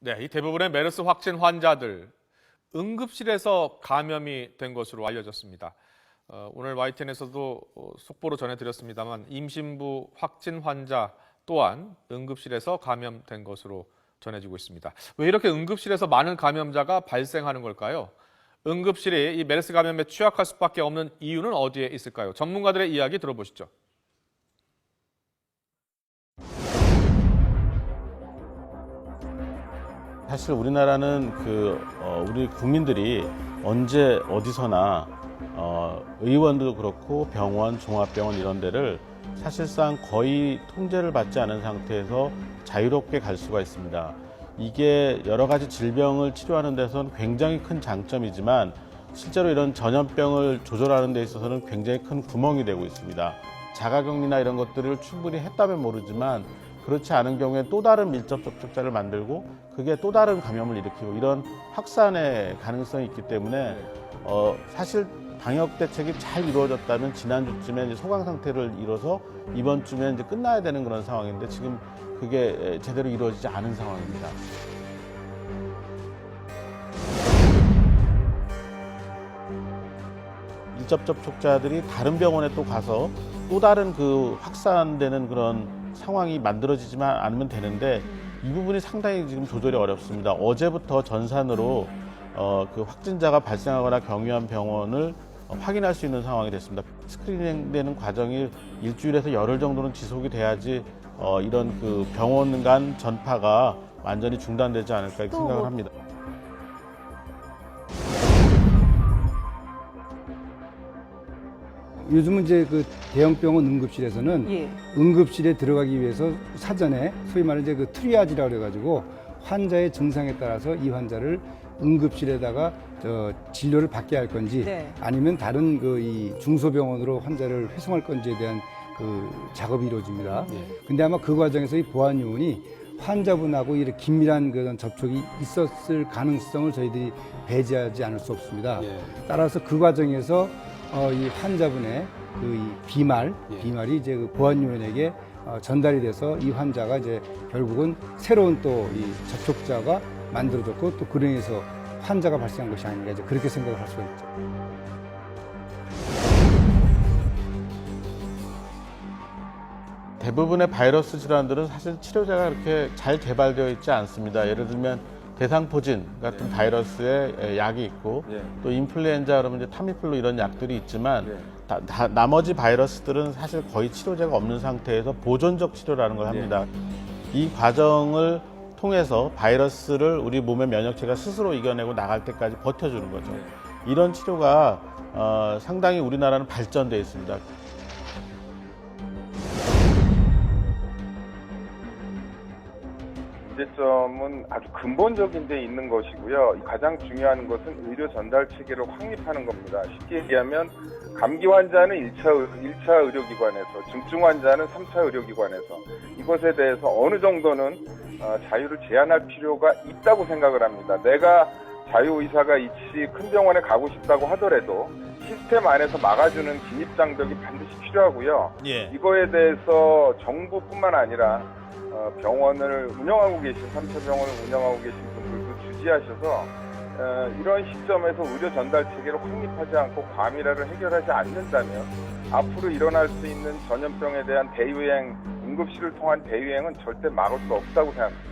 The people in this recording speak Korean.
네, 이 대부분의 메르스 확진 환자들 응급실에서 감염이 된 것으로 알려졌습니다. 오늘 YTN에서도 속보로 전해드렸습니다만 임신부 확진 환자 또한 응급실에서 감염된 것으로 전해지고 있습니다. 왜 이렇게 응급실에서 많은 감염자가 발생하는 걸까요? 응급실이 이 메르스 감염에 취약할 수밖에 없는 이유는 어디에 있을까요? 전문가들의 이야기 들어보시죠. 사실 우리나라는 우리 국민들이 언제 어디서나 의원도 그렇고 병원, 종합병원 이런 데를 사실상 거의 통제를 받지 않은 상태에서 자유롭게 갈 수가 있습니다. 이게 여러 가지 질병을 치료하는 데서는 굉장히 큰 장점이지만 실제로 이런 전염병을 조절하는 데 있어서는 굉장히 큰 구멍이 되고 있습니다. 자가격리나 이런 것들을 충분히 했다면 모르지만 그렇지 않은 경우에 또 다른 밀접 접촉자를 만들고 그게 또 다른 감염을 일으키고 이런 확산의 가능성이 있기 때문에 사실 방역 대책이 잘 이루어졌다면 지난주쯤에 이제 소강 상태를 이뤄서 이번 주면 이제 끝나야 되는 그런 상황인데 지금 그게 제대로 이루어지지 않은 상황입니다. 밀접 접촉자들이 다른 병원에 또 가서 또 다른 확산되는 그런 상황이 만들어지지만 않으면 되는데 이 부분이 상당히 지금 조절이 어렵습니다. 어제부터 전산으로 확진자가 발생하거나 경유한 병원을 확인할 수 있는 상황이 됐습니다. 스크리닝되는 과정이 일주일에서 열흘 정도는 지속이 돼야지 이런 병원 간 전파가 완전히 중단되지 않을까 이렇게 생각을 합니다. 요즘은 이제 대형병원 응급실에서는 응급실에 들어가기 위해서 사전에 소위 말하는 이제 트리아지라고 그래가지고 환자의 증상에 따라서 이 환자를 응급실에다가 진료를 받게 할 건지 아니면 다른 이 중소병원으로 환자를 회송할 건지에 대한 작업이 이루어집니다. 근데 아마 그 과정에서 이 보안 요원이 환자분하고 이렇게 긴밀한 그런 접촉이 있었을 가능성을 저희들이 배제하지 않을 수 없습니다. 따라서 그 과정에서 이 환자분의 이 비말이 이제 보안 요원에게 전달이 돼서 이 환자가 이제 결국은 새로운 또 이 접촉자가 만들어졌고 또 그로 인해서 환자가 발생한 것이 아닌가 이제 그렇게 생각을 할 수가 있죠. 대부분의 바이러스 질환들은 사실 치료제가 그렇게 잘 개발되어 있지 않습니다. 예를 들면 대상포진 같은 바이러스의 약이 있고 또 인플루엔자 그러면 이제 타미플루 이런 약들이 있지만 나머지 바이러스들은 사실 거의 치료제가 없는 상태에서 보존적 치료라는 걸 합니다. 이 과정을 통해서 바이러스를 우리 몸의 면역체가 스스로 이겨내고 나갈 때까지 버텨주는 거죠. 이런 치료가 상당히 우리나라는 발전되어 있습니다. 문제점은 아주 근본적인 데 있는 것이고요. 가장 중요한 것은 의료 전달 체계를 확립하는 겁니다. 쉽게 얘기하면 감기 환자는 1차 의료기관에서, 중증 환자는 3차 의료기관에서 이것에 대해서 어느 정도는 자유를 제한할 필요가 있다고 생각을 합니다. 내가 자유의사가 있이 큰 병원에 가고 싶다고 하더라도 시스템 안에서 막아주는 진입장벽이 반드시 필요하고요. 이거에 대해서 정부뿐만 아니라 병원을 운영하고 계신 3차 병원을 운영하고 계신 분들도 주지하셔서 이런 시점에서 의료 전달 체계를 확립하지 않고 과밀화를 해결하지 않는다면 앞으로 일어날 수 있는 전염병에 대한 대유행, 응급실을 통한 대유행은 절대 막을 수 없다고 생각합니다.